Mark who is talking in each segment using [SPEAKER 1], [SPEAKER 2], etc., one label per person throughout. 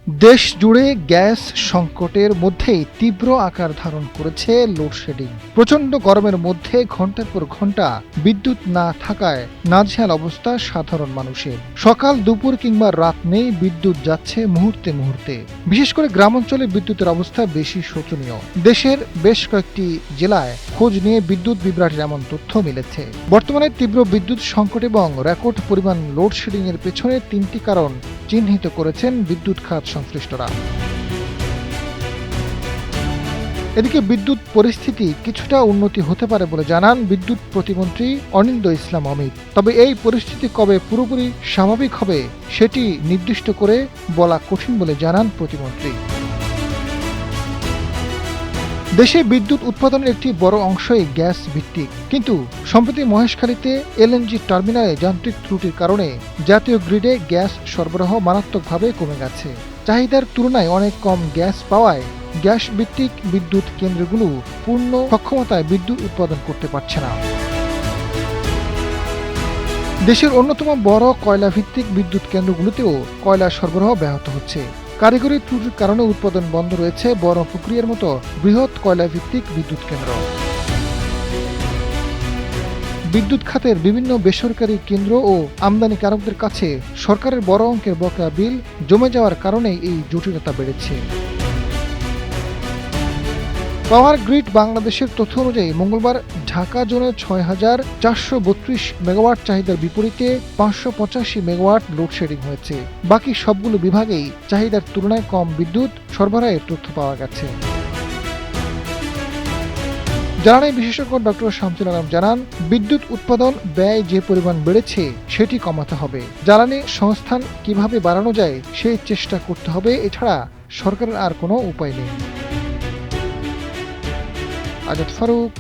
[SPEAKER 1] দেশ জুড়ে গ্যাস সংকটের মধ্যেই তীব্র আকার ধারণ করেছে লোডশেডিং। প্রচণ্ড গরমের মধ্যে ঘন্টার পর ঘন্টা বিদ্যুৎ না থাকায় নাজেহাল অবস্থা সাধারণ মানুষের। সকাল দুপুর কিংবা রাত নেই, বিদ্যুৎ যাচ্ছে মুহূর্তে মুহূর্তে। বিশেষ করে গ্রামাঞ্চলে বিদ্যুতের অবস্থা বেশি শোচনীয়। দেশের বেশ কয়েকটি জেলায় খোঁজ নিয়ে বিদ্যুৎ বিভ্রাটের এমন তথ্য মিলেছে। বর্তমানে তীব্র বিদ্যুৎ সংকট এবং রেকর্ড পরিমাণ লোডশেডিং এর পেছনে তিনটি কারণ চিহ্নিত করেছেন বিদ্যুৎ খাত সংশ্লিষ্টরা। এদিকে বিদ্যুৎ পরিস্থিতি কিছুটা উন্নতি হতে পারে বলে জানান বিদ্যুৎ প্রতিমন্ত্রী অনিন্দ্য ইসলাম অমিত। তবে এই পরিস্থিতি কবে পুরোপুরি স্বাভাবিক হবে সেটি নির্দিষ্ট করে বলা কঠিন বলে জানান প্রতিমন্ত্রী। দেশে বিদ্যুৎ উৎপাদনের একটি বড় অংশই গ্যাস ভিত্তিক, কিন্তু সম্প্রতি মহেশখালীতে এলএনজি টার্মিনালে যান্ত্রিক ত্রুটির কারণে জাতীয় গ্রিডে গ্যাস সরবরাহ মারাত্মকভাবে কমে গেছে। চাহিদার তুলনায় অনেক কম গ্যাস পাওয়ায় গ্যাস ভিত্তিক বিদ্যুৎ কেন্দ্রগুলো পূর্ণ সক্ষমতায় বিদ্যুৎ উৎপাদন করতে পারছে না। দেশের অন্যতম বড় কয়লা ভিত্তিক বিদ্যুৎ কেন্দ্রগুলোতেও কয়লা সরবরাহ ব্যাহত হচ্ছে। কারিগরি ত্রুটির কারণে উৎপাদন বন্ধ রয়েছে বড়পুকুরিয়ার মতো বৃহৎ কয়লা ভিত্তিক বিদ্যুৎ কেন্দ্র। বিদ্যুৎ খাতের বিভিন্ন বেসরকারি কেন্দ্র ও আমদানিকারকদের কাছে সরকারের বড় অঙ্কের বকেয়া বিল জমে যাওয়ার কারণে এই জটিলতা বেড়েছে। পাওয়ার গ্রিড বাংলাদেশের তথ্য অনুযায়ী মঙ্গলবার ঢাকা জোনে ৬,৪৩২ মেগাওয়াট চাহিদার বিপরীতে ৫৮৫ মেগাওয়াট লোডশেডিং হয়েছে। বাকি সবগুলো বিভাগেই চাহিদার তুলনায় কম বিদ্যুৎ সরবরাহের তথ্য পাওয়া গেছে। জ্বালানি বিশেষজ্ঞ ডক্টর শামসুল আলম জানান, বিদ্যুৎ উৎপাদন ব্যয় যে পরিমাণ বেড়েছে সেটি কমাতে হবে। জ্বালানি সংস্থান কিভাবে বাড়ানো যায় সেই চেষ্টা করতে হবে, এছাড়া সরকারের আর কোনো উপায় নেই। আজাদ ফারুক,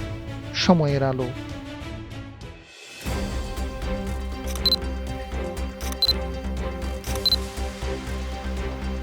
[SPEAKER 1] সময়ের আলো।